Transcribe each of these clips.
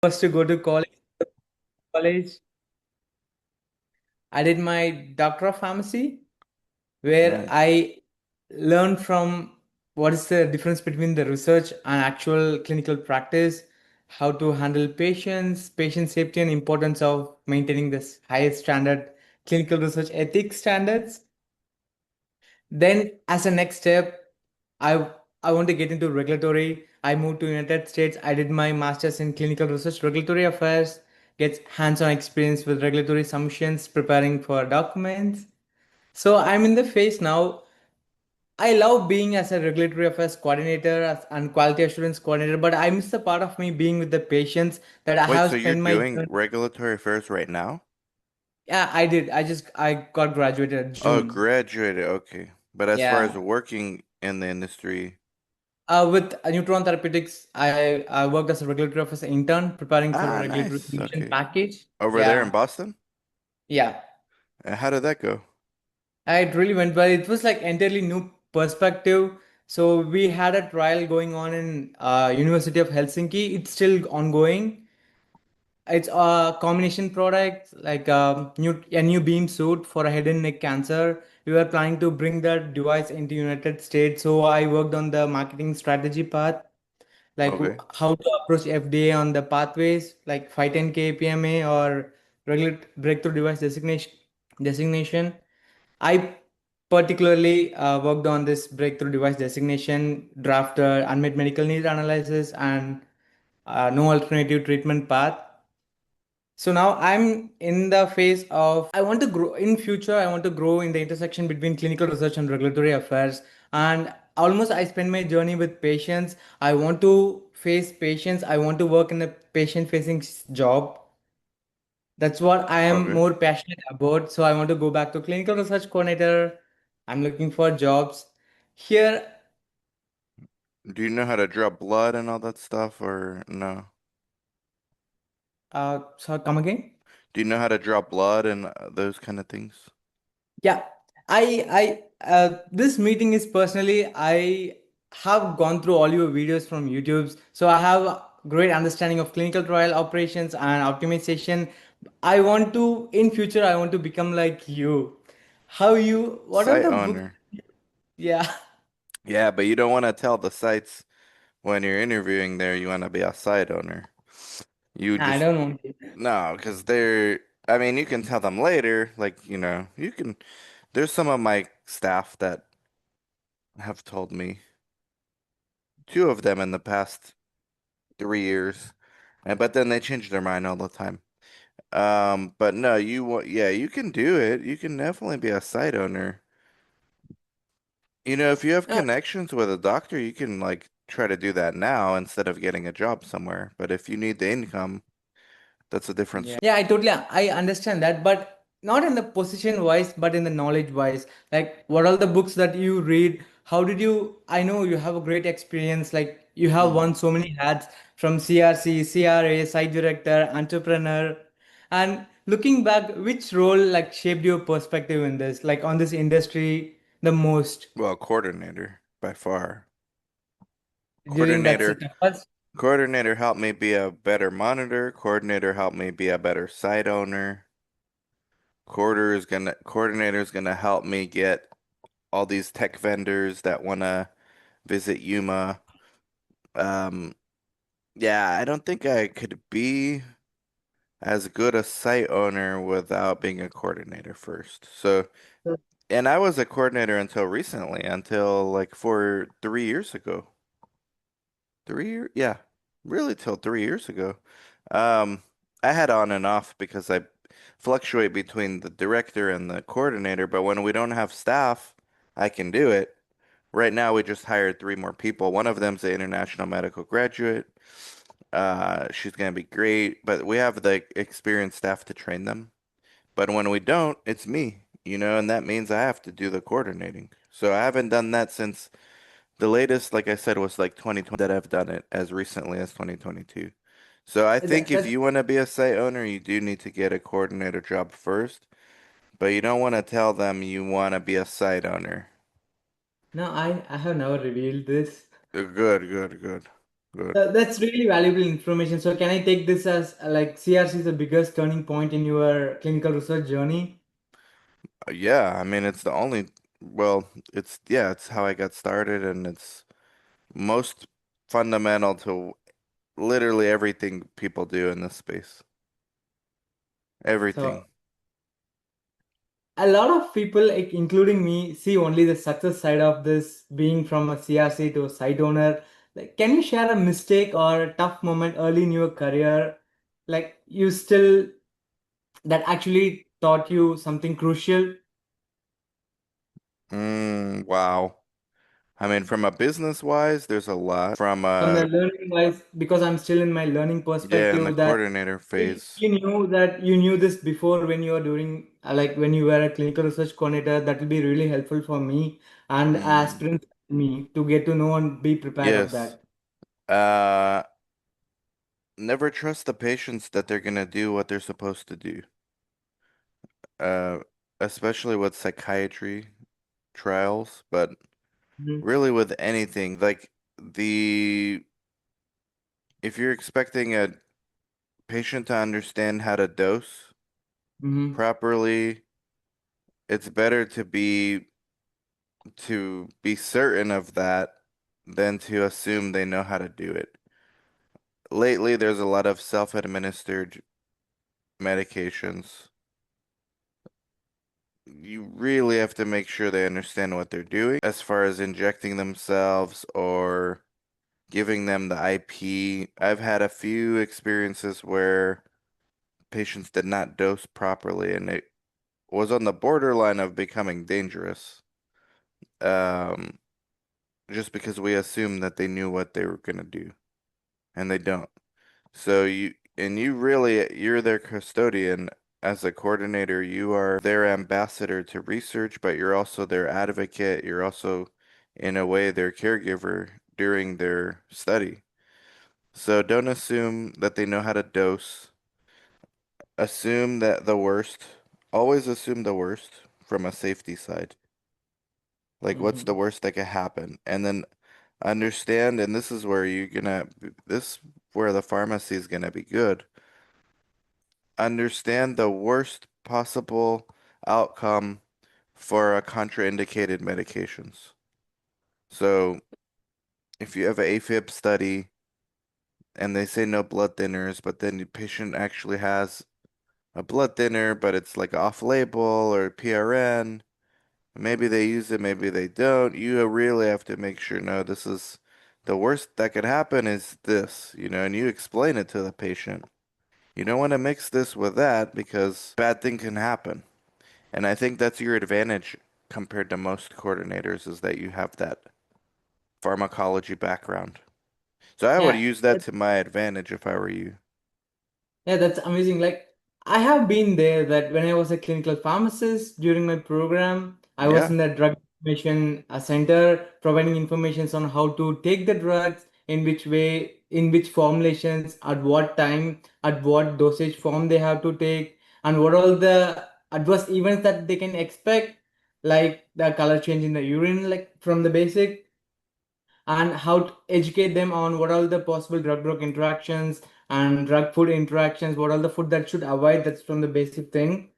Was to go to college. I did my doctor of pharmacy, where Nice. I learned from what is the difference between the research and actual clinical practice, how to handle patients, patient safety, and importance of maintaining this highest standard clinical research ethics standards. Then, as a next step, I I want to get into regulatory. I moved to United States. I did my master's in clinical research, regulatory affairs, gets hands-on experience with regulatory submissions, preparing for documents. So I'm in the phase now. I love being as a regulatory affairs coordinator and quality assurance coordinator, but I miss the part of me being with the patients that I Wait, have so you're spent my doing regulatory affairs right now? yeah, I did. I got graduated Oh, June. graduated. Okay. But as far as Yeah. working in the industry, With Neutron Therapeutics, I worked as a regulatory officer intern preparing for a regulatory nice. submission Okay. package. Over there in Yeah, Boston? yeah. How did that go? It really went well. It was like entirely new perspective. So we had a trial going on in University of Helsinki. It's still ongoing. It's a combination product like a new beam suit for a head and neck cancer. We were planning to bring that device into United States. So I worked on the marketing strategy part like Okay. how to approach FDA on the pathways like 510(k) PMA or regular breakthrough device designation. I particularly worked on this breakthrough device designation, drafted unmet medical need analysis, and no alternative treatment path. So now I'm in the phase of I want to grow in future. I want to grow in the intersection between clinical research and regulatory affairs. And almost I spend my journey with patients. I want to face patients. I want to work in a patient-facing job. That's what I am Okay. more passionate about. So I want to go back to clinical research coordinator. I'm looking for jobs. Here, Do you know how to draw blood and all that stuff or no? so come again. Do you know how to draw blood and those kind of things? Yeah, this meeting is personally, I have gone through all your videos from YouTube, so I have a great understanding of clinical trial operations and optimization. I want to, in future, I want to become like you. What are Site the books? owner. Yeah, Yeah, but you don't want to tell the sites when you're interviewing there you want to be a site owner. You I just don't want to. no, because I mean, you can tell them later, like, you can, there's some of my staff that have told me, two of them in the past 3 years, but then they change their mind all the time. But no, yeah, you can do it. You can definitely be a site owner. If you have No, connections with a doctor, you can like try to do that now instead of getting a job somewhere. But if you need the income, that's a different story. yeah, I understand that, but not in the position wise, but in the knowledge wise. Like, what are the books that you read? How did you? I know you have a great experience. Like, you have Hmm. won so many hats from CRC, CRA, site director, entrepreneur, and looking back, which role like shaped your perspective in this, like on this industry, the most Well, coordinator by far. during that Coordinator setup? Coordinator helped me be a better monitor. Coordinator helped me be a better site owner. Coordinator is gonna help me get all these tech vendors that wanna visit Yuma. Um, yeah, I don't think I could be as good a site owner without being a coordinator first. So, and I was a coordinator until recently, until like 3 years ago. 3 years? Yeah, really till 3 years ago. Um, I had on and off because I fluctuate between the director and the coordinator, but when we don't have staff, I can do it. Right now, we just hired three more people. One of them's an international medical graduate. She's gonna be great, but we have the experienced staff to train them. But when we don't, it's me, and that means I have to do the coordinating. So I haven't done that since the latest, like I said, was like 2020 that I've done it as recently as 2022. So I think if That's you want to be a site owner, you do need to get a coordinator job first, but you don't want to tell them you want to be a site owner. no, I have never revealed this. Good, good, good. Good. That's really valuable information. So can I take this as like CRC is the biggest turning point in your clinical research journey? Yeah, I mean, it's the only, well, yeah, it's how I got started, and it's most fundamental to literally everything people do in this space. So Everything. a lot of people, like, including me, see only the success side of this, being from a CRC to a site owner. Like, can you share a mistake or a tough moment early in your career, like you still that actually taught you something crucial Wow. I mean, from a business wise, there's a lot. From from the learning wise? Because I'm still in my learning yeah, in the perspective. That coordinator if phase. you knew that you knew this before when you were doing like when you were a clinical research coordinator, that will be really helpful for me and Mm, aspirants like me to get to know and be prepared of yes. that. Uh, Never trust the patients that they're gonna do what they're supposed to do. Uh, Especially with psychiatry trials, but Mm-hmm. really with anything, like the if you're expecting a patient to understand how to dose Mm-hmm. properly, it's better to be certain of that than to assume they know how to do it. Lately, there's a lot of self-administered medications. You really have to make sure they understand what they're doing as far as injecting themselves or giving them the IP. I've had a few experiences where patients did not dose properly and it was on the borderline of becoming dangerous. Um, just because we assumed that they knew what they were gonna do, and they don't. So you really you're their custodian as a coordinator. You are their ambassador to research, but you're also their advocate. You're also, in a way, their caregiver during their study. So don't assume that they know how to dose. Assume that the worst. Always assume the worst from a safety side. Like, what's the Mm-hmm. worst that could happen? And then understand, and this is where the pharmacy is gonna be good. Understand the worst possible outcome for a contraindicated medications. So if you have an AFib study and they say no blood thinners, but then the patient actually has a blood thinner, but it's like off label or PRN, maybe they use it, maybe they don't. You really have to make sure, no, this is the worst that could happen is this, and you explain it to the patient. You don't want to mix this with that because bad thing can happen. And I think that's your advantage compared to most coordinators is that you have that pharmacology background. So I would Yeah. use that to my advantage if I were you. Yeah, that's amazing. Like, I have been there that when I was a clinical pharmacist during my program, I was Yeah. in the drug information center providing information on how to take the drugs, in which way, in which formulations, at what time, at what dosage form they have to take, and what all the adverse events that they can expect, like the color change in the urine, like from the basic, and how to educate them on what are the possible drug-drug interactions and drug-food interactions, what are the food that should avoid. That's from the basic thing.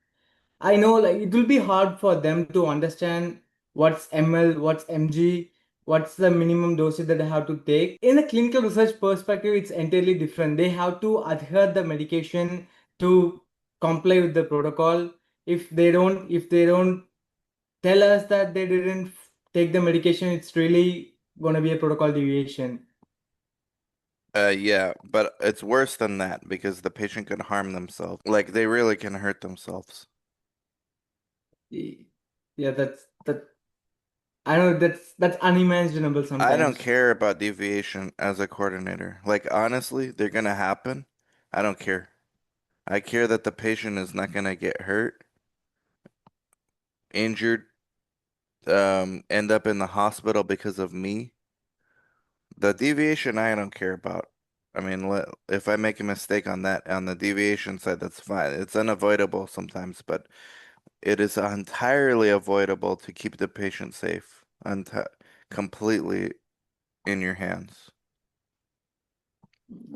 I know like it will be hard for them to understand what's ml, what's mg, what's the minimum dosage that they have to take. In a clinical research perspective, it's entirely different. They have to adhere the medication to comply with the protocol. If they don't tell us that they didn't take the medication, it's really going to be a protocol deviation. Yeah, but it's worse than that because the patient can harm themselves. Like they really can hurt themselves. Y- Yeah, that. I know that's unimaginable I don't sometimes. care about deviation as a coordinator. Like honestly, they're gonna happen. I don't care. I care that the patient is not gonna get hurt, injured, end up in the hospital because of me. The deviation I don't care about. I mean, if I make a mistake on that on the deviation side, that's fine. It's unavoidable sometimes, but it is entirely avoidable to keep the patient safe, completely in your hands.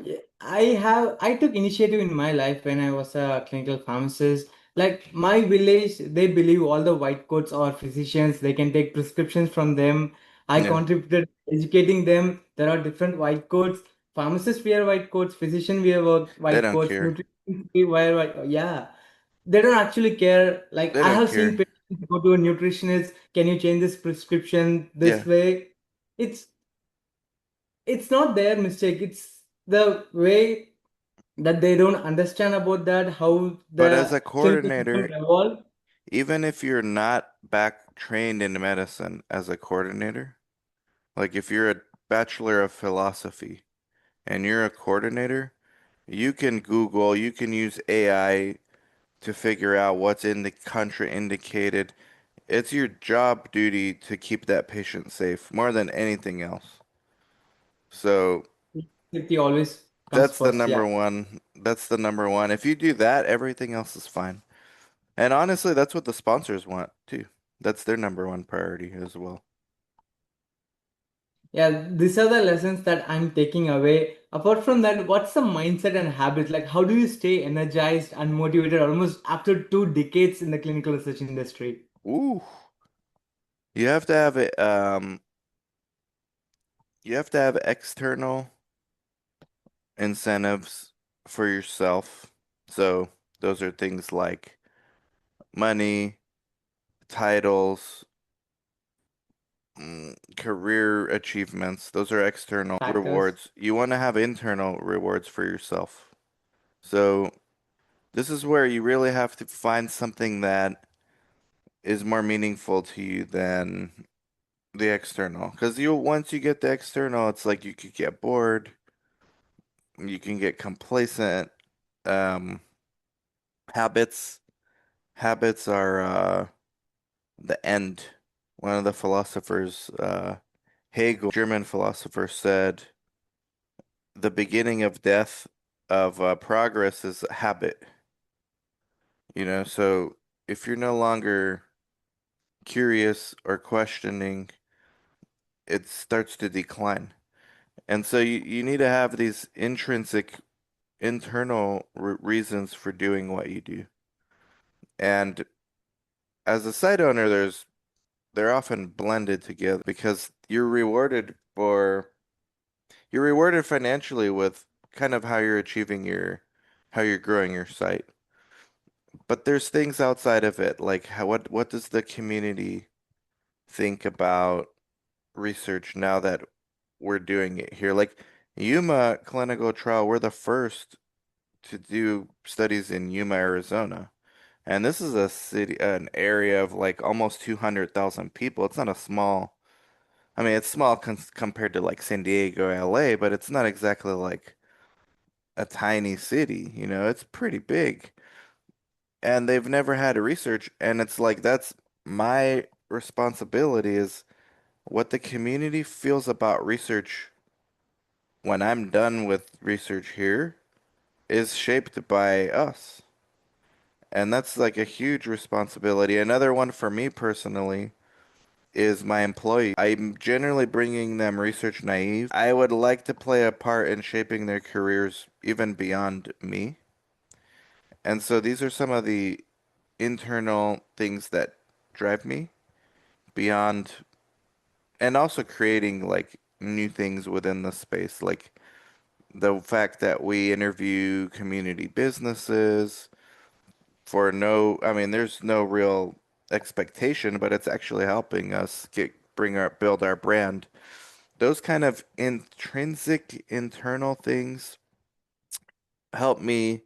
Yeah, I took initiative in my life when I was a clinical pharmacist. Like my village, they believe all the white coats are physicians. They can take prescriptions from them. I Yeah, contributed educating them. There are different white coats. Pharmacists wear white coats. Physicians wear they white don't coats. care. Nutritionists wear white. Yeah, they don't actually care. Like They I don't have seen care. patients go to a nutritionist. Can you change this prescription this Yeah, way? It's it's not their mistake. It's the way that they don't understand about that, how but as the a clinical system coordinator, evolved. even if you're not back trained in medicine as a coordinator, like if you're a bachelor of philosophy and you're a coordinator, you can Google, you can use AI to figure out what's in the contraindicated. It's your job duty to keep that patient safe more than anything else. So Safety always comes that's the first. Yeah. number one. That's the number one. If you do that, everything else is fine. And honestly, that's what the sponsors want too. That's their number one priority as well. Yeah, these are the lessons that I'm taking away. Apart from that, what's the mindset and habit? Like, how do you stay energized and motivated almost after 2 decades in the clinical research industry? Ooh, you have to have it. You have to have external incentives for yourself. So those are things like money, titles, career achievements. Those are external Factors. rewards. You want to have internal rewards for yourself. So this is where you really have to find something that is more meaningful to you than the external. Because you once you get the external, it's like you could get bored, you can get complacent. Um, habits habits are the end. One of the philosophers, Hegel, German philosopher, said the beginning of death of progress is a habit. So if you're no longer curious or questioning, it starts to decline. And so you need to have these intrinsic, internal reasons for doing what you do. And as a site owner, they're often blended together because you're rewarded financially with kind of how you're achieving how you're growing your site. But there's things outside of it, like what does the community think about research now that we're doing it here? Like Yuma clinical trial, we're the first to do studies in Yuma, Arizona. And this is an area of like almost 200,000 people. It's not a small, I mean, it's small compared to like San Diego, LA, but it's not exactly like a tiny city, it's pretty big. And they've never had a research, and it's like that's my responsibility is what the community feels about research when I'm done with research here is shaped by us. And that's like a huge responsibility. Another one for me personally is my employees. I'm generally bringing them research naive. I would like to play a part in shaping their careers even beyond me. And so these are some of the internal things that drive me beyond, and also creating like new things within the space, like the fact that we interview community businesses for I mean, there's no real expectation, but it's actually helping us build our brand. Those kind of intrinsic internal things help me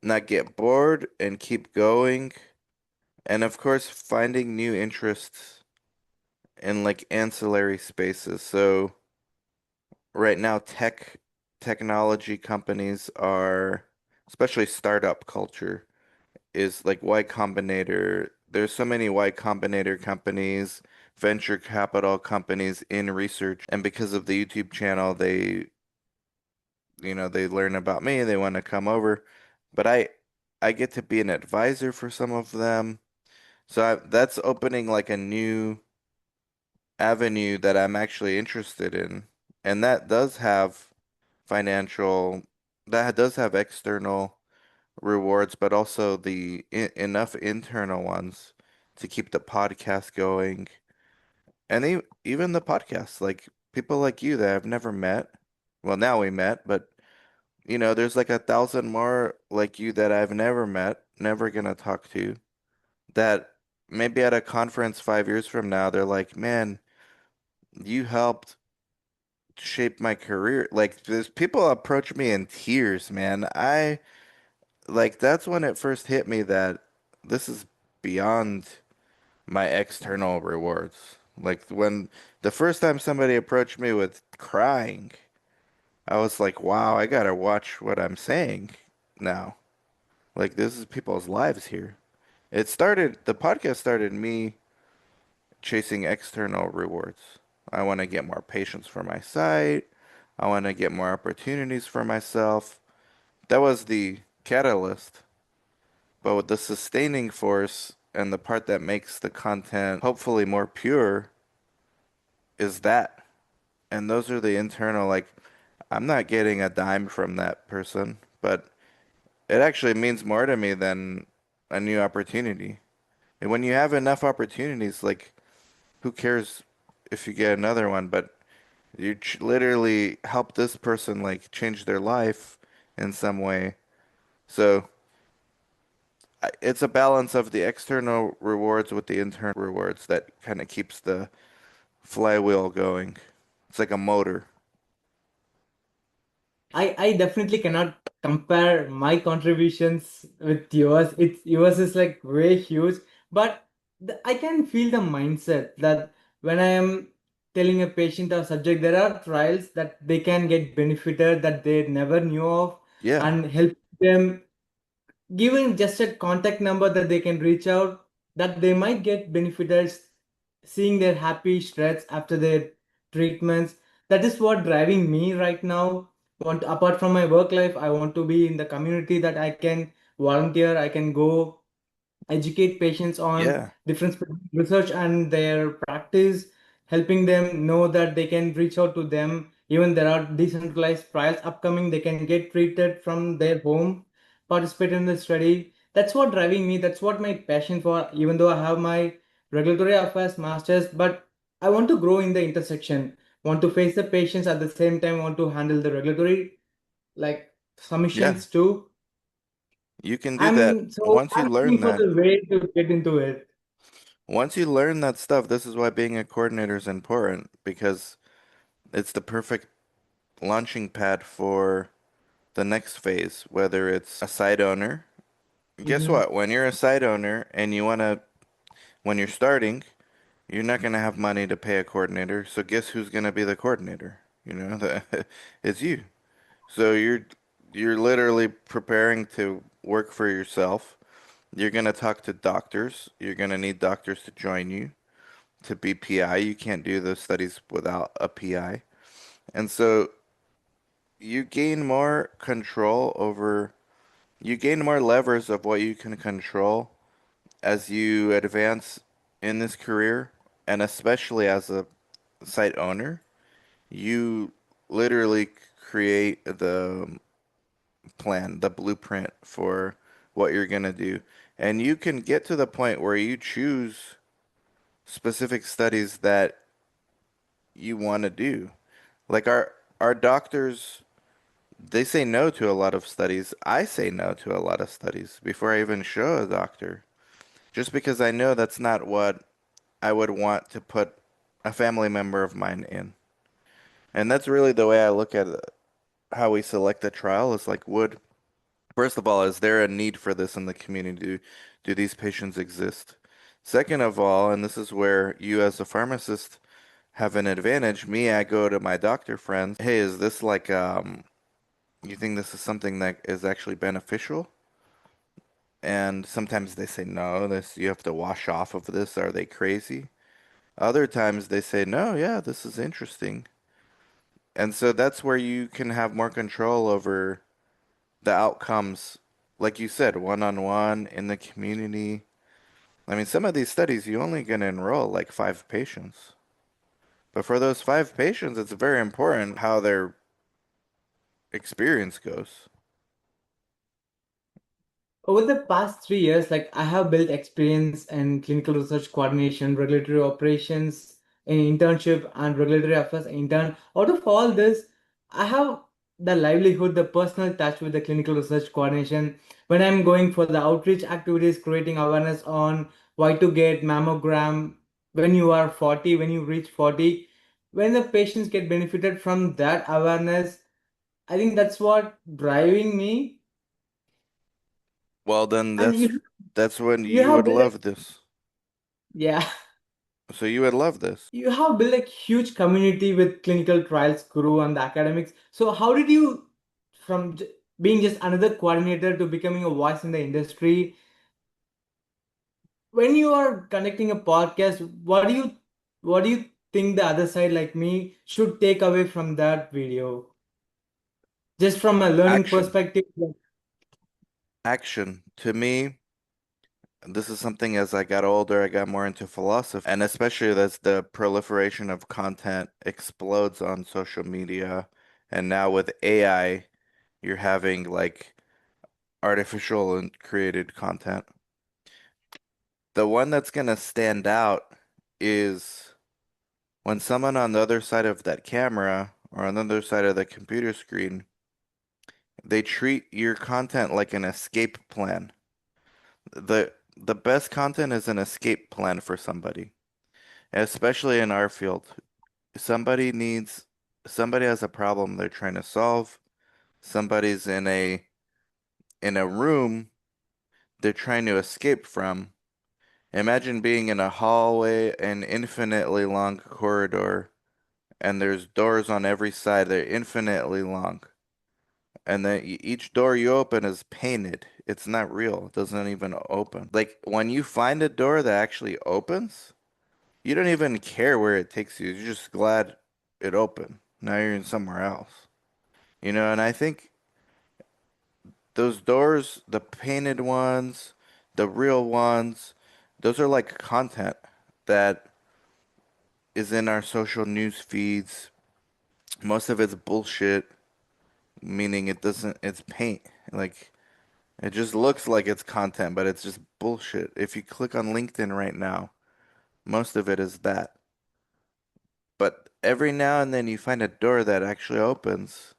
not get bored and keep going. And of course, finding new interests in like ancillary spaces. So right now, technology companies are, especially startup culture, is like Y Combinator. There's so many Y Combinator companies, venture capital companies in research, and because of the YouTube channel, they learn about me, they want to come over, but I get to be an advisor for some of them. So that's opening like a new avenue that I'm actually interested in. And that does have financial, that does have external rewards, but also the enough internal ones to keep the podcast going. And even the podcast, like people like you that I've never met. Well, now we met, but there's like 1,000 more like you that I've never met, never gonna talk to, that maybe at a conference 5 years from now, they're like, man, you helped shape my career. Like, there's people approach me in tears, man. That's when it first hit me that this is beyond my external rewards. Like, when the first time somebody approached me with crying, I was like, wow, I gotta watch what I'm saying now. Like, this is people's lives here. The podcast started me chasing external rewards. I want to get more patients for my site. I want to get more opportunities for myself. That was the catalyst. But with the sustaining force and the part that makes the content hopefully more pure is that. And those are the internal, like, I'm not getting a dime from that person, but it actually means more to me than a new opportunity. And when you have enough opportunities, like, who cares if you get another one? But you literally help this person, like, change their life in some way. So it's a balance of the external rewards with the internal rewards that kind of keeps the flywheel going. It's like a motor. I definitely cannot compare my contributions with yours. Yours is like way huge, but I can feel the mindset that when I am telling a patient or subject, there are trials that they can get benefited that they never knew of, Yeah, and help them giving just a contact number that they can reach out, that they might get benefited seeing their happy shreds after their treatments. That is what driving me right now. Want apart from my work life, I want to be in the community that I can volunteer, I can go educate patients on yeah, different research and their practice, helping them know that they can reach out to them. Even there are decentralized trials upcoming, they can get treated from their home, participate in the study. That's what driving me. That's what my passion for. Even though I have my regulatory affairs masters, but I want to grow in the intersection. Want to face the patients at the same time. Want to handle the regulatory like yeah. submissions too. You can do that. I'm looking for the way to get into it. Once you learn that stuff, this is why being a coordinator is important because it's the perfect launching pad for the next phase, whether it's a site owner. Guess Mm-hmm. what? When you're a site owner and when you're starting, you're not going to have money to pay a coordinator. So guess who's going to be the coordinator? It's you. So you're literally preparing to work for yourself. You're going to talk to doctors. You're going to need doctors to join you to be PI. You can't do those studies without a PI. And so you gain more control over, you gain more levers of what you can control as you advance in this career, and especially as a site owner, you literally create the plan, the blueprint for what you're gonna do. And you can get to the point where you choose specific studies that you want to do. Like our doctors, they say no to a lot of studies. I say no to a lot of studies before I even show a doctor, just because I know that's not what I would want to put a family member of mine in. And that's really the way I look at it, how we select a trial is like, first of all, is there a need for this in the community? Do these patients exist? Second of all, and this is where you as a pharmacist have an advantage. Me, I go to my doctor friends, hey, is this like, you think this is something that is actually beneficial? And sometimes they say no, this you have to wash off of this. Are they crazy? Other times they say no, yeah, this is interesting. And so that's where you can have more control over the outcomes, like you said, one on one in the community. I mean, some of these studies you only gonna enroll like 5 patients. But for those 5 patients, it's very important how they're experience goes. Over the past 3 years, like I have built experience in clinical research coordination, regulatory operations, in internship and regulatory affairs intern. Out of all this, I have the livelihood, the personal touch with the clinical research coordination. When I'm going for the outreach activities, creating awareness on why to get mammogram when you are 40, when you reach 40, when the patients get benefited from that awareness, I think that's what driving me. Well, then And that's when you you have would built love this. yeah, So you would love this. you have built a huge community with clinical trials guru and the academics. So how did you, from being just another coordinator to becoming a voice in the industry? When you are conducting a podcast, what do you think the other side like me should take away from that video? Just from a learning Action. perspective. Action. To me, this is something as I got older, I got more into philosophy, and especially as the proliferation of content explodes on social media, and now with AI, you're having like artificial and created content. The one that's gonna stand out is when someone on the other side of that camera or on the other side of the computer screen, they treat your content like an escape plan. The best content is an escape plan for somebody, especially in our field. Somebody needs, somebody has a problem they're trying to solve. Somebody's in a room they're trying to escape from. Imagine being in a hallway, an infinitely long corridor, and there's doors on every side. They're infinitely long. And then each door you open is painted. It's not real. It doesn't even open. Like when you find a door that actually opens, you don't even care where it takes you. You're just glad it opened. Now you're in somewhere else. You know, and I think those doors, the painted ones, the real ones, those are like content that is in our social news feeds. Most of it's bullshit, meaning it doesn't, it's paint. Like, it just looks like it's content, but it's just bullshit. If you click on LinkedIn right now, most of it is that. But every now and then you find a door that actually opens,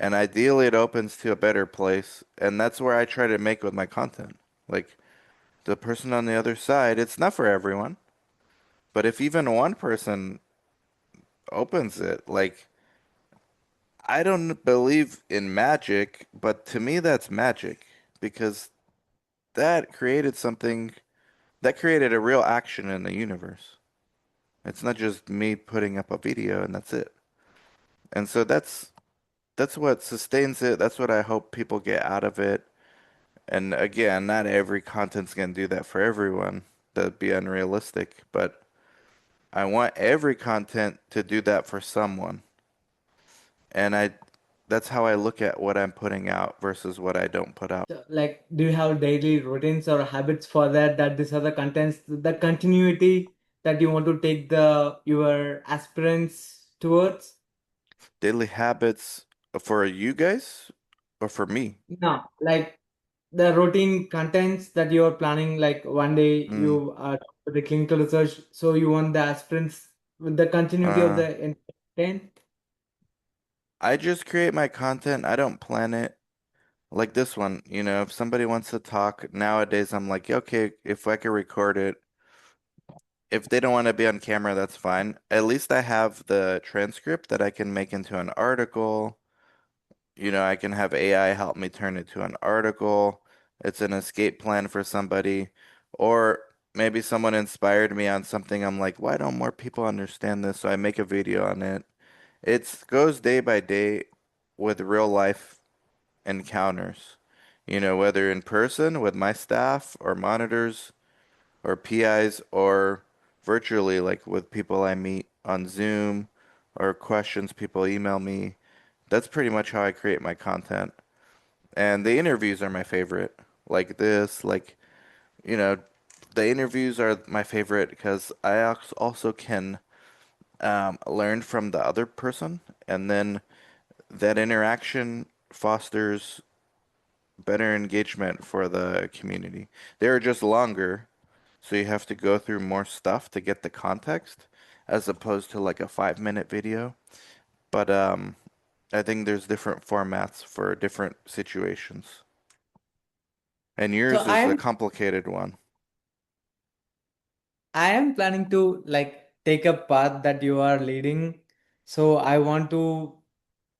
and ideally it opens to a better place, and that's where I try to make with my content. Like the person on the other side, it's not for everyone, but if even one person opens it, like I don't believe in magic, but to me that's magic because that created something that created a real action in the universe. It's not just me putting up a video and that's it. And so that's what sustains it. That's what I hope people get out of it. And again, not every content's gonna do that for everyone. That'd be unrealistic, but I want every content to do that for someone. And that's how I look at what I'm putting out versus what I don't put out. So, like, do you have daily routines or habits for that? That these are the contents, the continuity that you want to take the your aspirants towards? Daily habits for you guys or for me? No, like the routine contents that you are planning. Like one day Mm, you are the clinical research, so you want the aspirants with the continuity of uh, the content. I just create my content. I don't plan it. Like this one, if somebody wants to talk nowadays, I'm like, okay, if I can record it. If they don't want to be on camera, that's fine. At least I have the transcript that I can make into an article. I can have AI help me turn it to an article. It's an escape plan for somebody. Or maybe someone inspired me on something. I'm like, why don't more people understand this? So I make a video on it. It goes day by day with real life encounters. Whether in person with my staff or monitors or PIs or virtually, like with people I meet on Zoom or questions people email me. That's pretty much how I create my content. And the interviews are my favorite. Like this, like, you know, the interviews are my favorite because I also can learn from the other person and then that interaction fosters better engagement for the community. They're just longer, so you have to go through more stuff to get the context, as opposed to like a 5-minute video. But I think there's different formats for different situations. And So yours I is a am complicated one. I am planning to like take a path that you are leading. So I want to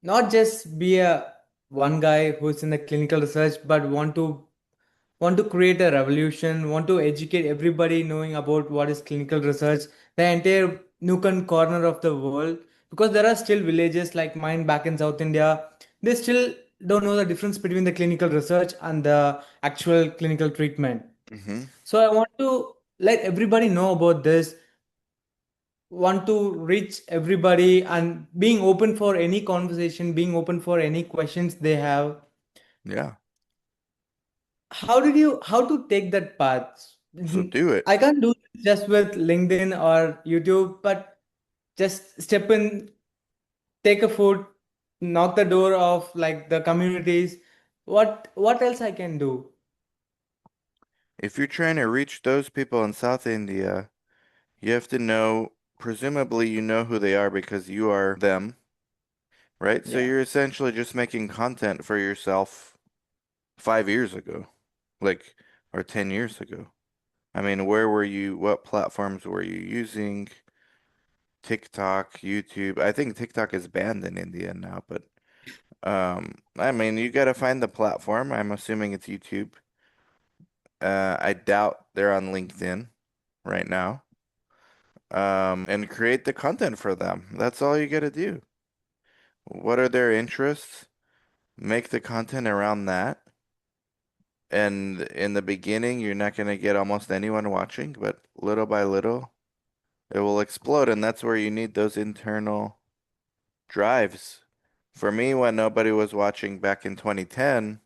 not just be a one guy who's in the clinical research, but want to create a revolution, want to educate everybody knowing about what is clinical research, the entire nook and corner of the world. Because there are still villages like mine back in South India, they still don't know the difference between the clinical research and the actual clinical treatment. Hmm. So I want to let everybody know about this, want to reach everybody and being open for any conversation, being open for any questions they have. Yeah. How to take that path? So do it. I can't do it just with LinkedIn or YouTube, but just step in, take a foot, knock the door of like the communities. What else I can do? If you're trying to reach those people in South India, you have to know, presumably you know who they are because you are them, right? So Yeah. you're essentially just making content for yourself 5 years ago, like, or 10 years ago. I mean, where were you? What platforms were you using? TikTok, YouTube. I think TikTok is banned in India now, but I mean, you gotta find the platform. I'm assuming it's YouTube. I doubt they're on LinkedIn right now. And create the content for them. That's all you gotta do. What are their interests? Make the content around that. And in the beginning, you're not gonna get almost anyone watching, but little by little, it will explode, and that's where you need those internal drives. For me, when nobody was watching back in 2010,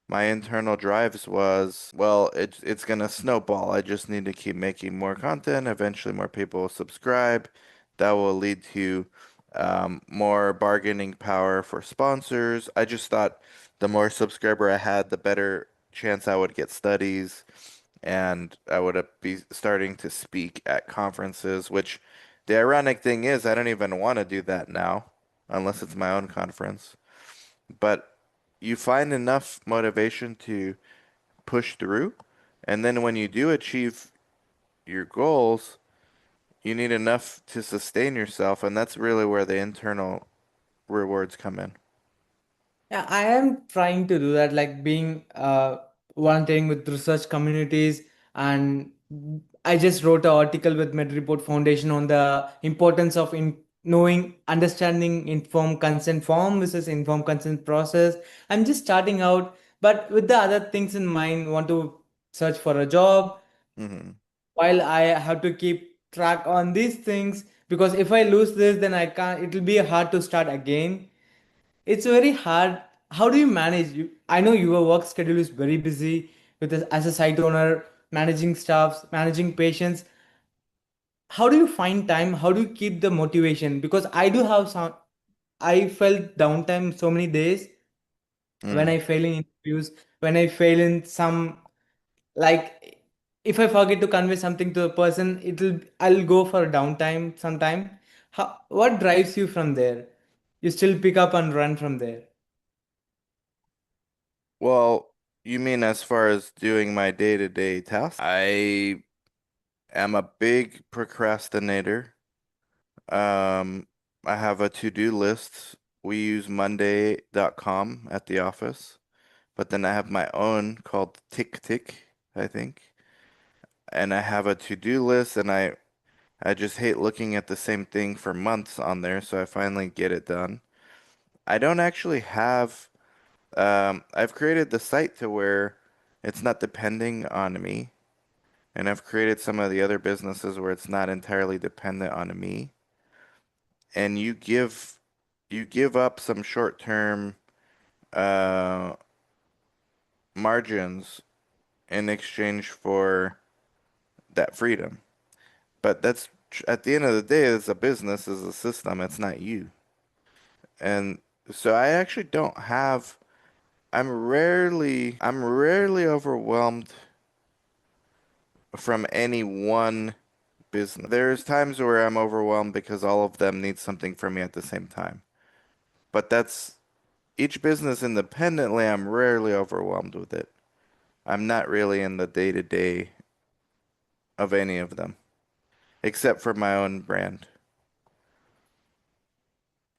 my internal drives was, well, it's gonna snowball. I just need to keep making more content. Eventually, more people will subscribe. That will lead to more bargaining power for sponsors. I just thought the more subscriber I had, the better chance I would get studies, and I would be starting to speak at conferences, which the ironic thing is, I don't even want to do that now, unless it's my own conference. But you find enough motivation to push through, and then when you do achieve your goals, you need enough to sustain yourself, and that's really where the internal rewards come in. Yeah, I am trying to do that, like being volunteering with research communities, and I just wrote an article with MedReport Foundation on the importance of knowing, understanding informed consent form versus informed consent process. I'm just starting out, but with the other things in mind, want to search for a job Hmm. while I have to keep track on these things, because if I lose this, then I can't. It will be hard to start again. It's very hard. How do you manage? I know your work schedule is very busy with as a site owner, managing staffs, managing patients. How do you find time? How do you keep the motivation? Because I do have some. I felt downtime so many days when Mm. I fail in interviews, when I fail in some, like, if I forget to convey something to a person, I'll go for a downtime sometime. What drives you from there? You still pick up and run from there. Well, you mean as far as doing my day-to-day tasks? I am a big procrastinator. Um, I have a to-do list. We use Monday.com at the office, but then I have my own called Tick Tick, I think. And I have a to-do list, and I just hate looking at the same thing for months on there, so I finally get it done. I don't actually have I've created the site to where it's not depending on me, and I've created some of the other businesses where it's not entirely dependent on me. And you give up some short-term uh, margins in exchange for that freedom. But at the end of the day, it's a business, it's a system, it's not you. And So I actually don't have, I'm rarely overwhelmed from any one business. There's times where I'm overwhelmed because all of them need something from me at the same time. But that's each business independently, I'm rarely overwhelmed with it. I'm not really in the day-to-day of any of them, except for my own brand.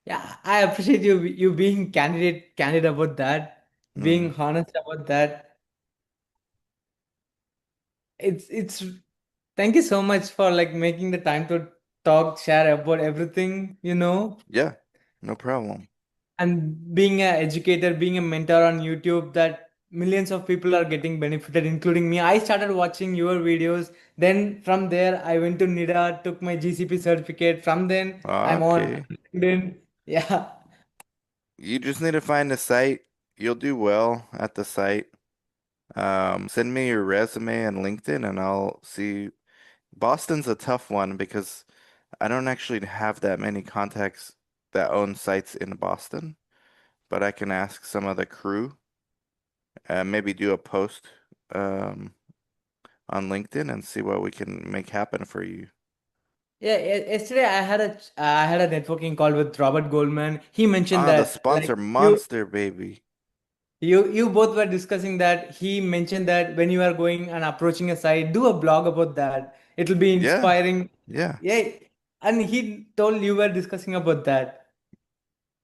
Yeah, I appreciate you being candid about that, Hmm. being honest about that. It's thank you so much for like making the time to talk, share about everything, Yeah, no problem. and being an educator, being a mentor on YouTube that millions of people are getting benefited, including me. I started watching your videos. Then from there, I went to NIDA, took my GCP certificate. From then, I'm on Okay. LinkedIn. Yeah. You just need to find a site. You'll do well at the site. Send me your resume and LinkedIn and I'll see. Boston's a tough one because I don't actually have that many contacts that own sites in Boston, but I can ask some of the crew, maybe do a post um, on LinkedIn and see what we can make happen for you. Yeah, yesterday I had a networking call with Robert Goldman. He mentioned Ah, the that like sponsor monster, baby. you both were discussing that. He mentioned that when you are going and approaching a site, do a blog about that. It'll be Yeah, inspiring. yeah. Yeah, and he told you were discussing about that.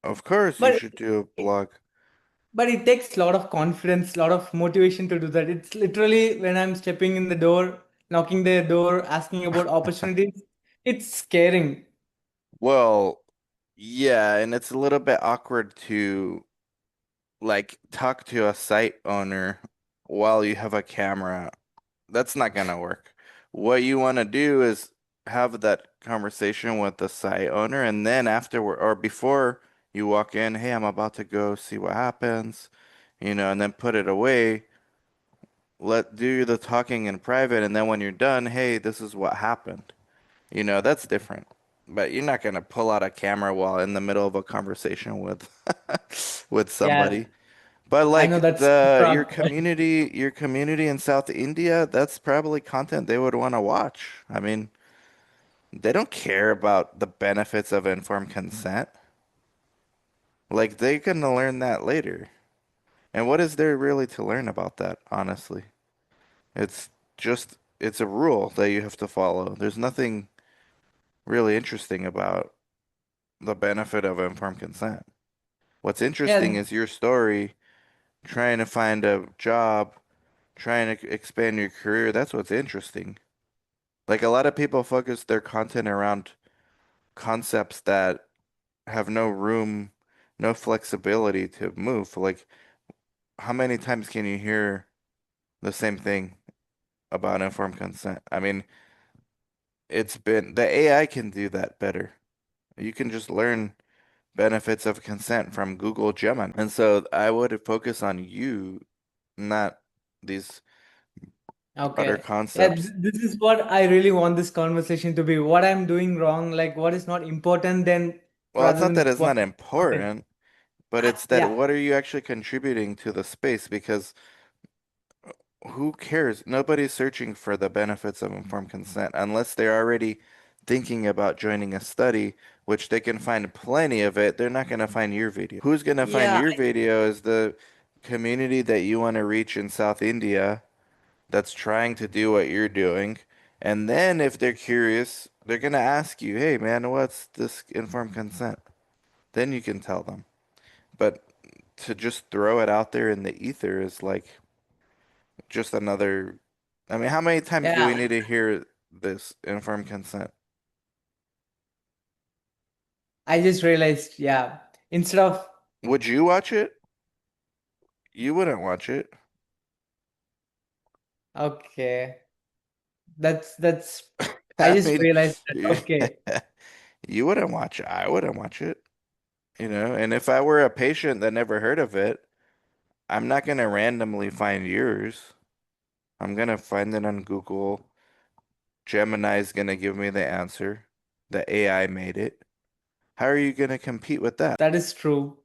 Of course you But should do a it, blog. but it takes a lot of confidence, a lot of motivation to do that. It's literally when I'm stepping in the door, knocking the door, asking about opportunities. It's scaring. Well, yeah, and it's a little bit awkward to like talk to a site owner while you have a camera. That's not gonna work. What you want to do is have that conversation with the site owner, and then afterward or before you walk in, hey, I'm about to go see what happens, and then put it away. Let do the talking in private, and then when you're done, hey, this is what happened. That's different. But you're not gonna pull out a camera while in the middle of a conversation with with Yeah, somebody. But I know like that's the super your awkward. community in South India, that's probably content they would want to watch. I mean, they don't care about the benefits of informed consent. Like they can learn that later. And what is there really to learn about that, honestly? It's it's a rule that you have to follow. There's nothing really interesting about the benefit of informed consent. What's interesting Yeah, is your story, trying to find a job, trying to expand your career. That's what's interesting. Like a lot of people focus their content around concepts that have no room, no flexibility to move. Like, how many times can you hear the same thing about informed consent? I mean, the AI can do that better. You can just learn benefits of consent from Google Gemini. And so I would focus on you, not these broader okay. Yeah, concepts. this is what I really want this conversation to be. What I'm doing wrong, like what is not important, then Well, it's rather not that than it's what not is important. important, but it's that Yeah, what are you actually contributing to the space? Because who cares? Nobody's searching for the benefits of informed consent unless they're already thinking about joining a study, which they can find plenty of it. They're not going to find your video. Who's going to find yeah, your video is the community that you want to reach in South India that's trying to do what you're doing. And then if they're curious, they're going to ask you, hey man, what's this informed consent? Then you can tell them. But to just throw it out there in the ether is like just another. I mean, how many times do we yeah. need to hear this informed consent? I just realized, yeah. Instead of Would you watch it? You wouldn't watch it. okay, that's. I I just mean, realized that. Okay, you wouldn't watch it. I wouldn't watch it. And if I were a patient that never heard of it, I'm not gonna randomly find yours. I'm gonna find it on Google. Gemini's gonna give me the answer. The AI made it. How are you gonna compete with that? that is true.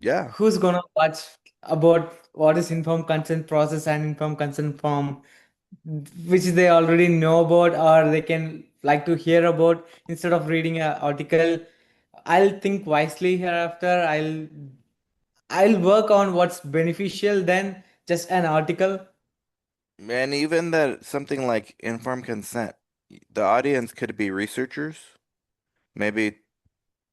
Yeah. Who's gonna watch about what is informed consent process and informed consent form, which they already know about or they can like to hear about instead of reading an article. I'll think wisely hereafter. I'll work on what's beneficial than just an article. And even that something like informed consent, the audience could be researchers, maybe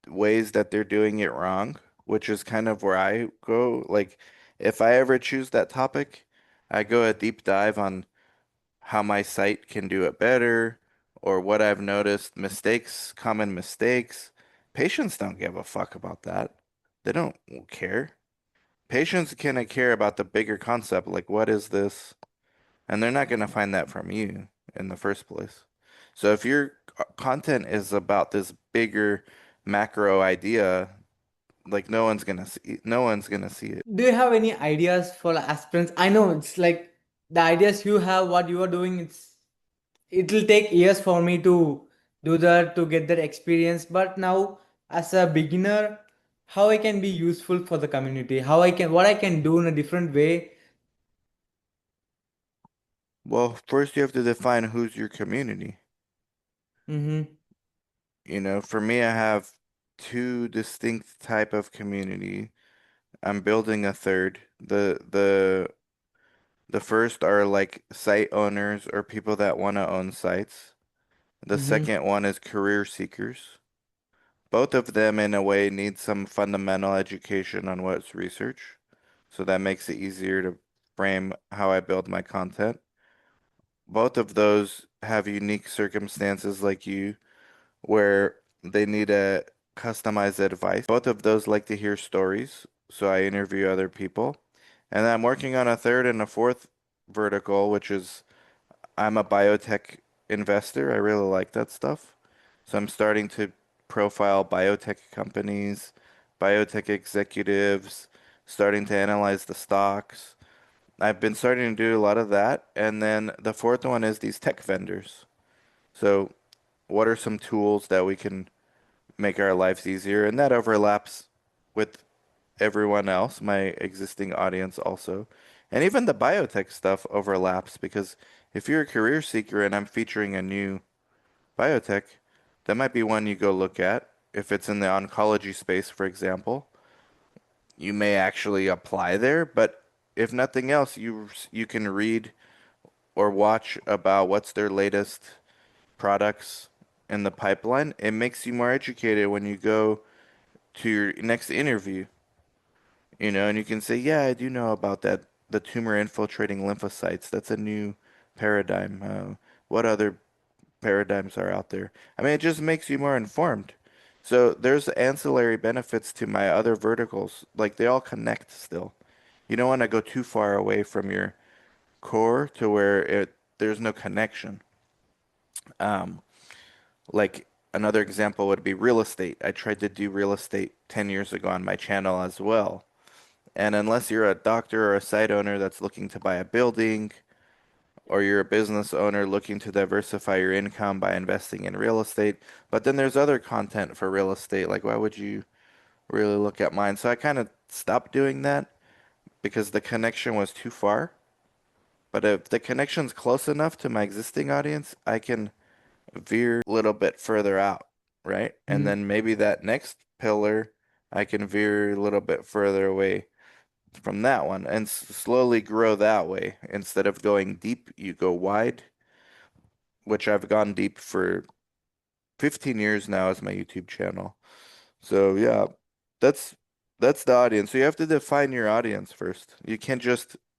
ways that they're doing it wrong, which is kind of where I go. Like, if I ever choose that topic, I go a deep dive on how my site can do it better or what I've noticed mistakes, common mistakes. Patients don't give a fuck about that. They don't care. Patients can care about the bigger concept, like what is this? And they're not going to find that from you in the first place. So if your content is about this bigger macro idea, like no one's gonna see it. Do you have any ideas for aspirants? I know it's like the ideas you have, what you are doing, it'll take years for me to do that to get that experience. But now, as a beginner, how I can be useful for the community, what I can do in a different way. Well, first you have to define who's your community. Mm-hmm. For me, I have two distinct type of community. I'm building a third. The first are like site owners or people that want to own sites. The Mm-hmm. second one is career seekers. Both of them, in a way, need some fundamental education on what's research. So that makes it easier to frame how I build my content. Both of those have unique circumstances like you, where they need a customized advice. Both of those like to hear stories, so I interview other people. And I'm working on a third and a fourth vertical, which is I'm a biotech investor. I really like that stuff. So I'm starting to profile biotech companies, biotech executives, starting to analyze the stocks. I've been starting to do a lot of that. And then the fourth one is these tech vendors. So what are some tools that we can make our lives easier? And that overlaps with everyone else, my existing audience also. And even the biotech stuff overlaps because if you're a career seeker and I'm featuring a new biotech, that might be one you go look at. If it's in the oncology space, for example, you may actually apply there, but if nothing else, you can read or watch about what's their latest products in the pipeline. It makes you more educated when you go to your next interview, and you can say, yeah, I do know about that, the tumor infiltrating lymphocytes. That's a new paradigm. What other paradigms are out there? I mean, it just makes you more informed. So there's ancillary benefits to my other verticals. Like they all connect still. You don't want to go too far away from your core to where there's no connection. Um, like another example would be real estate. I tried to do real estate 10 years ago on my channel as well. And unless you're a doctor or a site owner that's looking to buy a building, or you're a business owner looking to diversify your income by investing in real estate, but then there's other content for real estate. Like, why would you really look at mine? So I kind of stopped doing that because the connection was too far. But if the connection's close enough to my existing audience, I can veer a little bit further out, right? And then maybe that next pillar, I can veer a little bit further away from that one and slowly grow that way. Instead of going deep, you go wide, which I've gone deep for 15 years now as my YouTube channel. So yeah, that's that's the audience. So you have to define your audience first.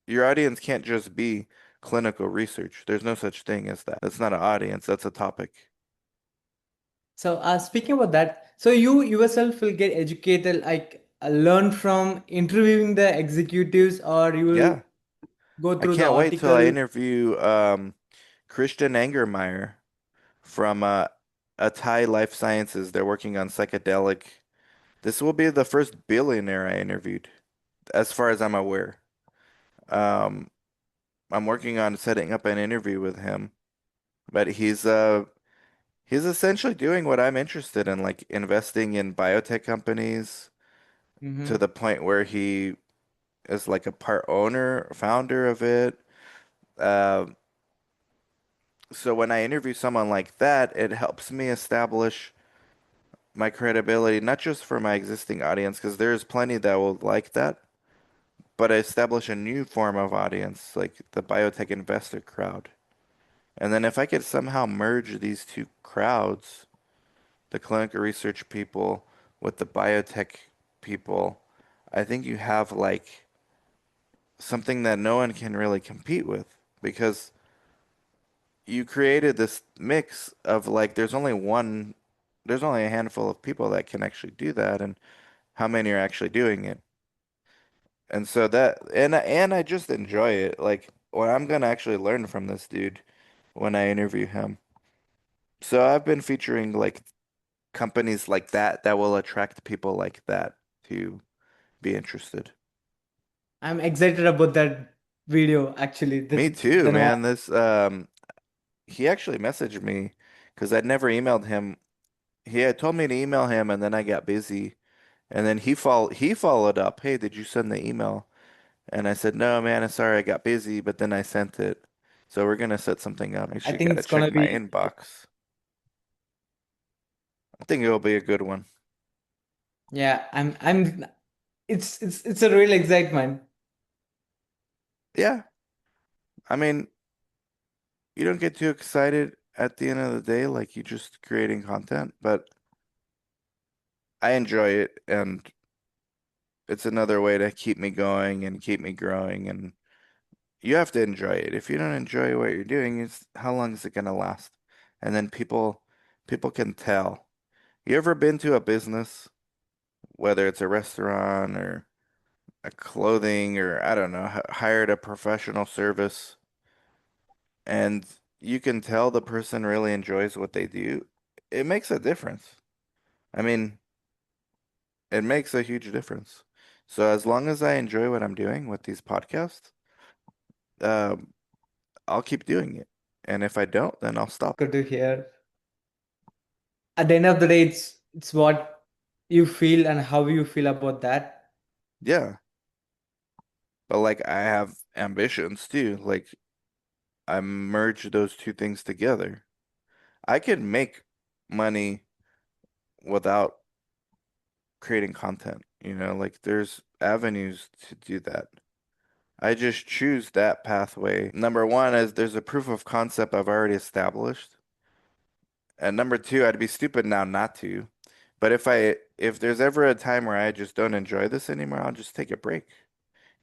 Your audience can't just be clinical research. There's no such thing as that. That's not an audience, that's a topic. So, speaking about that, so you yourself will get educated, like learn from interviewing the executives, or you will Yeah. go I through the can't wait till I article. interview Christian Angermeyer from Atai Life Sciences. They're working on psychedelic. This will be the first billionaire I interviewed, as far as I'm aware. Um, I'm working on setting up an interview with him, but he's essentially doing what I'm interested in, like investing in biotech companies, to Mm-hmm. the point where he is like a part owner, founder of it. Uh, so when I interview someone like that, it helps me establish my credibility, not just for my existing audience, because there's plenty that will like that, but I establish a new form of audience, like the biotech investor crowd. And then if I could somehow merge these two crowds, the clinical research people with the biotech people, I think you have like something that no one can really compete with because you created this mix of like there's only a handful of people that can actually do that, and how many are actually doing it. And so that and I just enjoy it. Like, well, I'm gonna actually learn from this dude when I interview him. So I've been featuring like companies like that that will attract people like that to be interested. I'm excited about that video actually. Me The too, the no man. This he actually messaged me because I'd never emailed him. He had told me to email him and then I got busy. And then he followed up, "Hey, did you send the email?" And I said, "No, man, I'm sorry, I got busy, but then I sent it." So we're gonna set something up. I Actually, think gotta it's gonna check my be inbox. I think it'll be a good one. yeah, I'm it's a real excitement. Yeah, I mean, you don't get too excited at the end of the day, like you just creating content, but I enjoy it and it's another way to keep me going and keep me growing and you have to enjoy it. If you don't enjoy what you're doing, it's how long is it gonna last? And then people can tell. You ever been to a business, whether it's a restaurant or a clothing or I don't know, hired a professional service and you can tell the person really enjoys what they do? It makes a difference. I mean, it makes a huge difference. So as long as I enjoy what I'm doing with these podcasts, um, I'll keep doing it. And if I don't, then I'll stop. Good to hear. At the end of the day, it's what you feel and how you feel about that. Yeah. But like I have ambitions too. Like I merge those two things together. I can make money without creating content, like there's avenues to do that. I just choose that pathway. Number one is there's a proof of concept I've already established. And number two, I'd be stupid now not to. But if there's ever a time where I just don't enjoy this anymore, I'll just take a break.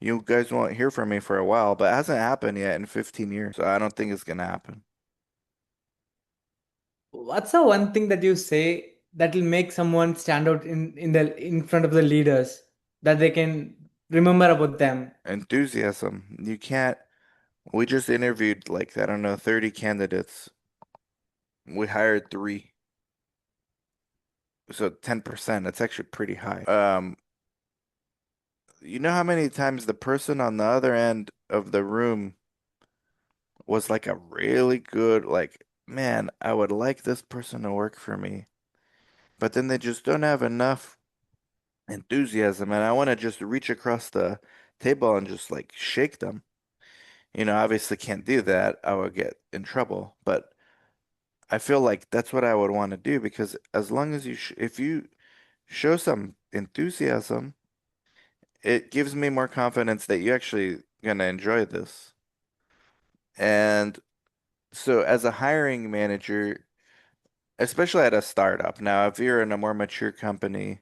You guys won't hear from me for a while, but it hasn't happened yet in 15 years. So I don't think it's gonna happen. What's the one thing that you say that will make someone stand out in front of the leaders that they can remember about them? Enthusiasm. You can't, we just interviewed like, I don't know, 30 candidates. We hired three. So 10%, that's actually pretty high. You know how many times the person on the other end of the room was like a really good, like, man, I would like this person to work for me. But then they just don't have enough enthusiasm, and I want to just reach across the table and just like shake them. Obviously can't do that. I would get in trouble, but I feel like that's what I would want to do because as long as if you show some enthusiasm, it gives me more confidence that you actually gonna enjoy this. And so as a hiring manager, especially at a startup, now if you're in a more mature company,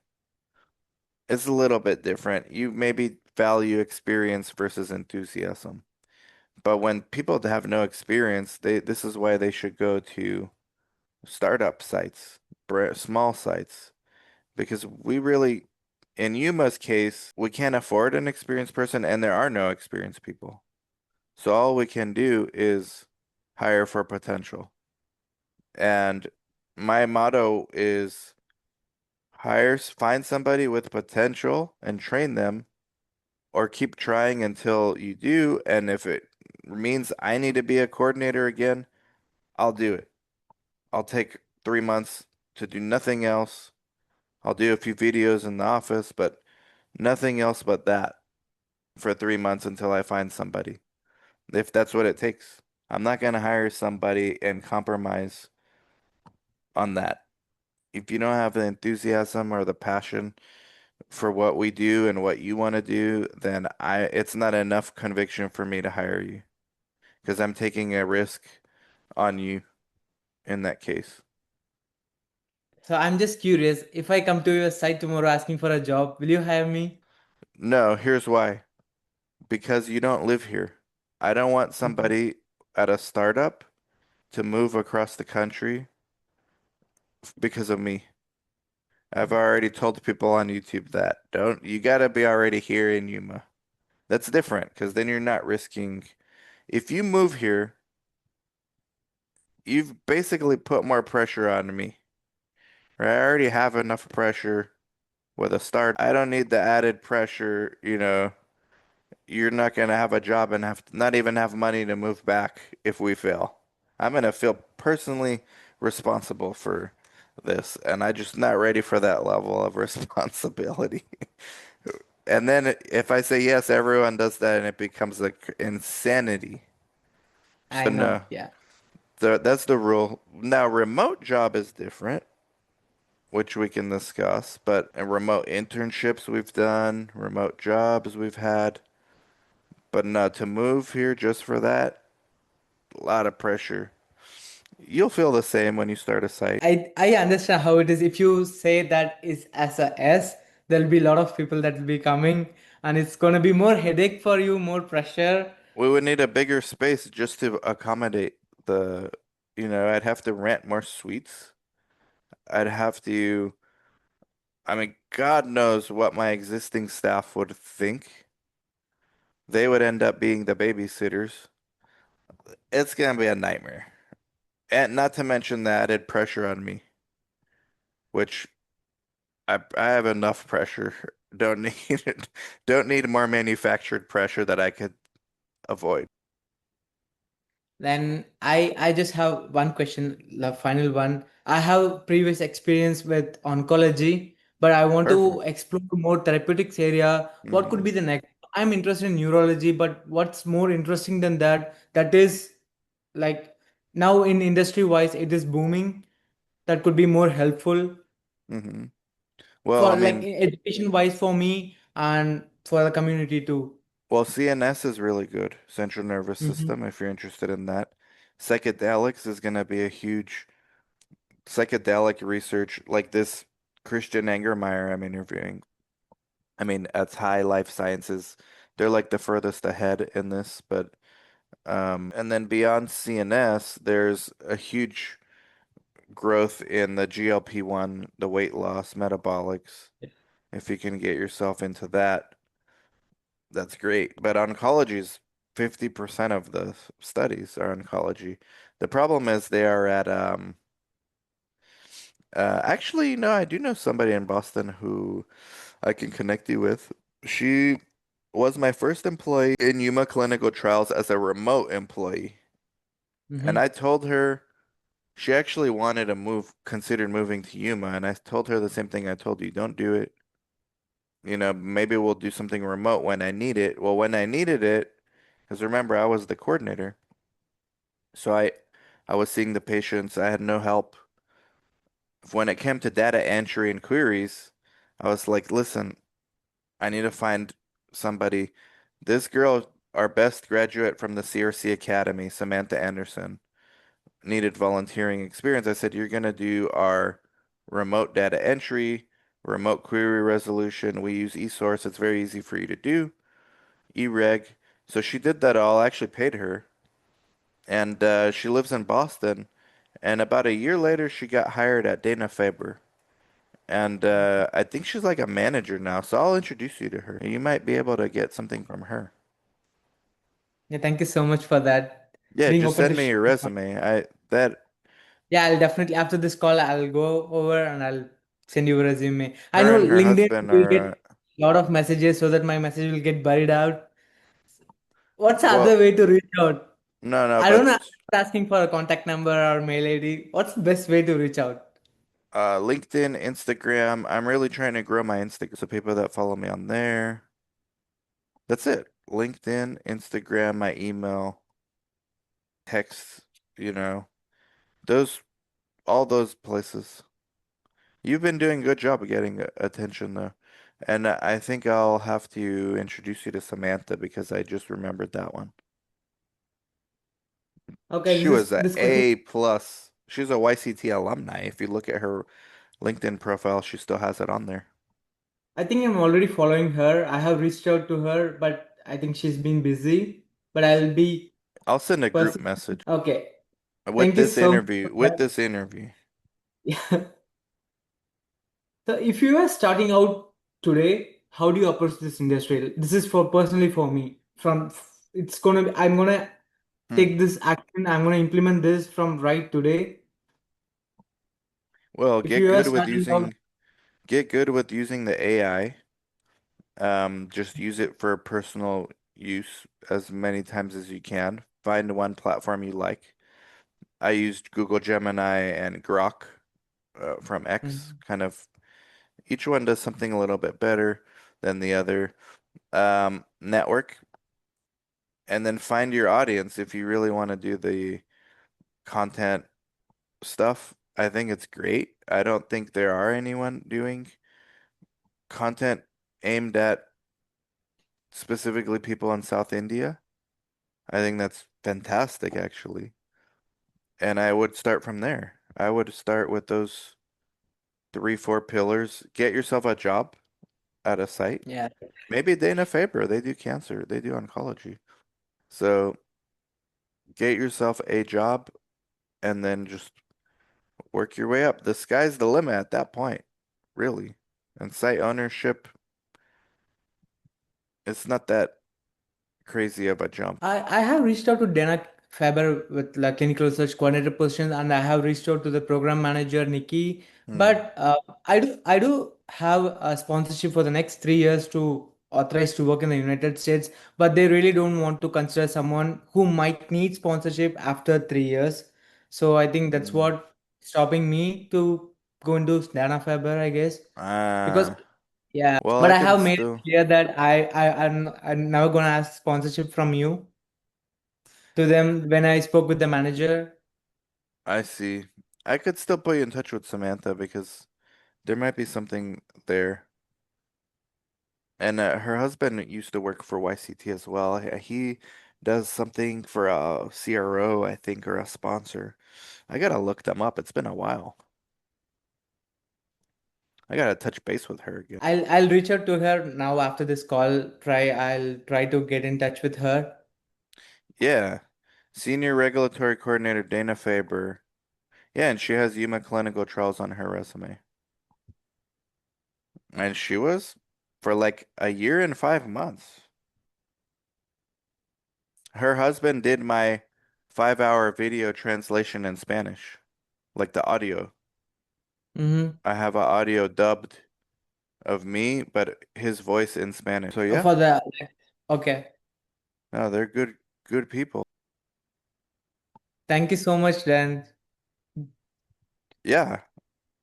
it's a little bit different. You maybe value experience versus enthusiasm. But when people have no experience, this is why they should go to startup sites, small sites, because we really, in Yuma's case, we can't afford an experienced person and there are no experienced people. So all we can do is hire for potential. And my motto is find somebody with potential and train them, or keep trying until you do. And if it means I need to be a coordinator again, I'll do it. I'll take 3 months to do nothing else. I'll do a few videos in the office, but Nothing else but that for 3 months until I find somebody, if that's what it takes. I'm not gonna hire somebody and compromise on that. If you don't have the enthusiasm or the passion for what we do and what you want to do, then it's not enough conviction for me to hire you because I'm taking a risk on you in that case. So I'm just curious, if I come to your site tomorrow asking for a job, will you hire me? No, here's why. Because you don't live here. I don't want Mhm. somebody at a startup to move across the country because of me. I've already told people on YouTube that. Don't, you gotta be already here in Yuma. That's different because then you're not risking. If you move here, you've basically put more pressure on me. Right? I already have enough pressure with a start. I don't need the added pressure, you're not gonna have a job and not even have money to move back if we fail. I'm gonna feel personally responsible for this, and I'm just not ready for that level of responsibility. And then if I say yes, everyone does that, and it becomes like insanity. So I know, no, yeah. that's the rule. Now, remote job is different, which we can discuss, but remote internships we've done, remote jobs we've had, but no, to move here just for that, a lot of pressure. You'll feel the same when you start a site. I understand how it is. If you say that is as a S, there'll be a lot of people that will be coming, and it's gonna be more headache for you, more pressure. We would need a bigger space just to accommodate I'd have to rent more suites. I'd have to, I mean, God knows what my existing staff would think. They would end up being the babysitters. It's gonna be a nightmare. And not to mention the added pressure on me, which I have enough pressure. Don't need it. Don't need more manufactured pressure that I could avoid. Then I just have one question, the final one. I have previous experience with oncology, but I want to Perfect. explore more therapeutics area. What could Hmm. be the next? I'm interested in neurology, but what's more interesting than that? That is like now in industry wise, it is booming. That could be more helpful Hmm. Well, I for like mean, education wise for me and for the community too. well, CNS is really good. Central nervous Hmm. system, if you're interested in that. Psychedelics is going to be a huge psychedelic research like this Christian Angermeyer I'm interviewing. I mean, at High Life Sciences, they're like the furthest ahead in this, but and then beyond CNS, there's a huge growth in the GLP-1, the weight loss, metabolics. If you can get yourself into that, that's great. But oncology is 50% of the studies are oncology. The problem is they are at actually no, I do know somebody in Boston who I can connect you with. She was my first employee in Yuma Clinical Trials as a remote employee. And Hmm. I told her she actually wanted to move, considered moving to Yuma, and I told her the same thing I told you, don't do it. Maybe we'll do something remote when I need it. Well, when I needed it, because remember, I was the coordinator. So I was seeing the patients. I had no help. When it came to data entry and queries, I was like, listen, I need to find somebody. This girl, our best graduate from the CRC Academy, Samantha Anderson, needed volunteering experience. I said, you're going to do our remote data entry, remote query resolution. We use eSource. It's very easy for you to do. eReg. So she did that all. I actually paid her. And she lives in Boston. And about a year later, she got hired at Dana-Farber. And I think she's like a manager now. So I'll introduce you to her. You might be able to get something from her. Yeah, thank you so much for that. Yeah, Being just open to send me share. your resume. I that Yeah, I'll definitely after this call I'll go over and I'll send you a resume. I Her know and her LinkedIn husband will are get a lot of messages so that my message will get buried out. What's the other well, way to reach out? no, no, I don't but know. I'm not asking for a contact number or mail ID. What's the best way to reach out? LinkedIn, Instagram. I'm really trying to grow my Instagram, so people that follow me on there. That's it. LinkedIn, Instagram, my email, text, you know, those, all those places. You've been doing a good job of getting attention though. And I think I'll have to introduce you to Samantha because I just remembered that one. Okay, She this is was a this question. A plus. She's a YCT alumni. If you look at her LinkedIn profile, she still has it on there. I think I'm already following her. I have reached out to her, but I think she's been busy. But I'll be I'll send a group person. message Okay, with thank you this so much interview. for With that. this interview. Yeah. So if you are starting out today, how do you approach this industry? This is for personally for me. It's gonna be, I'm gonna Hmm. take this action. I'm gonna implement this from right today. Well, If you are starting out, get good with using the AI. Just use it for personal use as many times as you can. Find one platform you like. I used Google Gemini and Grok from X. Mhm. Kind of each one does something a little bit better than the other. Network and then find your audience if you really want to do the content stuff. I think it's great. I don't think there are anyone doing content aimed at specifically people in South India. I think that's fantastic, actually. And I would start from there. I would start with those three, four pillars. Get yourself a job at a site. yeah, Maybe Dana-Farber, they do cancer, they do oncology. So get yourself a job and then just work your way up. The sky's the limit at that point, really. And site ownership, it's not that crazy of a jump. I have reached out to Dana Faber with like clinical research coordinator position, and I have reached out to the program manager Nikki. Hmm. But I do have a sponsorship for the next 3 years to authorize to work in the United States, but they really don't want to consider someone who might need sponsorship after 3 years. So I think that's Mm. what stopping me to go into Dana Faber, I guess. Because Uh, yeah, well, but I I can have made it still, clear that I'm never gonna ask sponsorship from you to them when I spoke with the manager. I see. I could still put you in touch with Samantha because there might be something there. And her husband used to work for YCT as well. He does something for a CRO, I think, or a sponsor. I gotta look them up. It's been a while. I gotta touch base with her again. I'll reach out to her now after this call. I'll try to get in touch with her. Yeah. Senior Regulatory Coordinator Dana Faber. Yeah, and she has Yuma Clinical Trials on her resume. And she was for like a year and 5 months. Her husband did my 5 hour video translation in Spanish, like the audio. Mm-hmm. I have an audio dubbed of me, but his voice in Spanish. So yeah, For the okay. no, they're good people. Thank you so much, Dan. Yeah.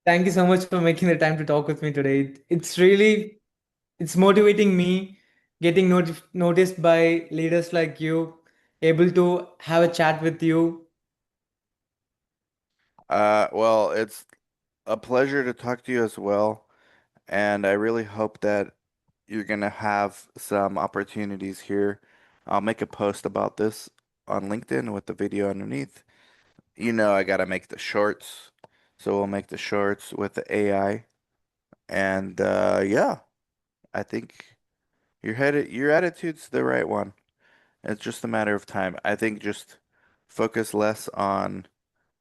Thank you so much for making the time to talk with me today. It's motivating me getting noticed by leaders like you, able to have a chat with you. Well, it's a pleasure to talk to you as well, and I really hope that you're gonna have some opportunities here. I'll make a post about this on LinkedIn with the video underneath. You know, I gotta make the shorts, so we'll make the shorts with the AI. And yeah, I think your attitude's the right one. It's just a matter of time. I think just focus less on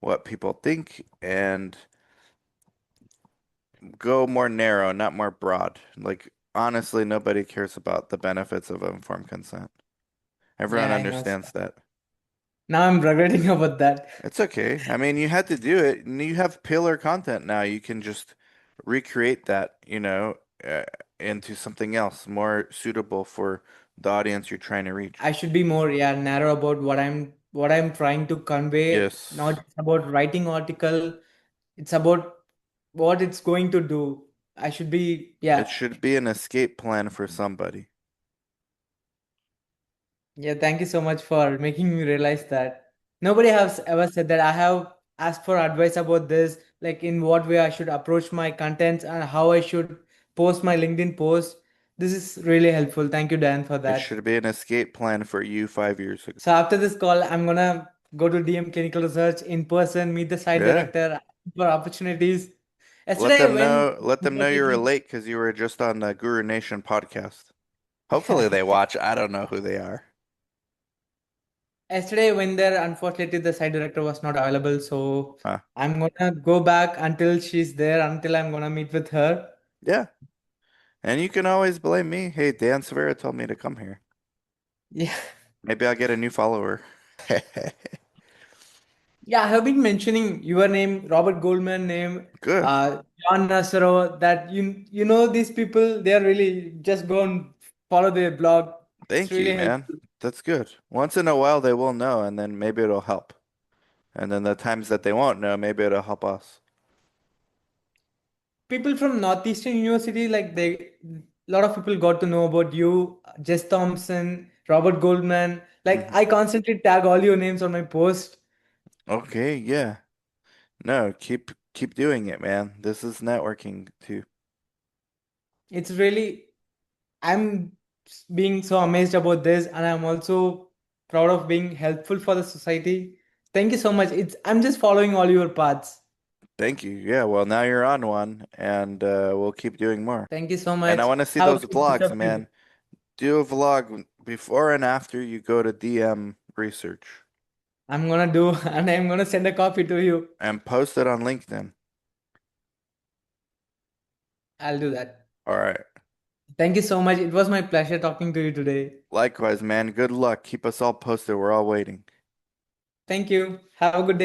what people think and go more narrow, not more broad. Like honestly, nobody cares about the benefits of informed consent. Yeah, Everyone I know. understands that. Now I'm regretting about that. It's okay. I mean, you had to do it, and you have pillar content now. You can just recreate that, into something else more suitable for the audience you're trying to reach. I should be more, yeah, narrow about what I'm trying to convey. Not Yes. just about writing article. It's about what it's going to do. I should be, It yeah. should be an escape plan for somebody. Yeah, thank you so much for making me realize that. Nobody has ever said that. I have asked for advice about this, like in what way I should approach my contents and how I should post my LinkedIn post. This is really helpful. Thank you, Dan, for It that. should be an escape plan for you 5 years ago. So after this call, I'm gonna go to DM Clinical Research in person, meet the site Yeah. director for opportunities. Yesterday, when Let them know you were late because you were just on the Guru Nation podcast. Hopefully they watch. I don't know who they are. yesterday when there unfortunately the site director was not available, so Huh. I'm gonna go back until she's there, until I'm gonna meet with her. Yeah. And you can always blame me. Hey, Dan Severa told me to come here. Yeah, Maybe I'll get a new follower. yeah. I have been mentioning your name, Robert Goldman name, Good. John Nasaro. That you know these people. They are really just go and follow their blog. It's Thank you, really man. helpful. That's good. Once in a while they will know, and then maybe it'll help. And then the times that they won't know, maybe it'll help us. People from Northeastern University, like they, a lot of people got to know about you, Jess Thompson, Robert Goldman. Like Hmm. I constantly tag all your names on my post. Okay, yeah. No, keep doing it, man. This is networking too. It's really, I'm being so amazed about this, and I'm also proud of being helpful for the society. Thank you so much. I'm just following all your paths. Thank you. Yeah, well, now you're on one, and we'll keep doing more. Thank you so And I much. want to see Have a those good rest vlogs, of your day. man. Do a vlog before and after you go to DM research I'm gonna do, and I'm gonna send a copy to you. and post it on LinkedIn. I'll do that. All right. Thank you so much. It was my pleasure talking to you today. Likewise, man. Good luck. Keep us all posted. We're all waiting. Thank you. Have a good day.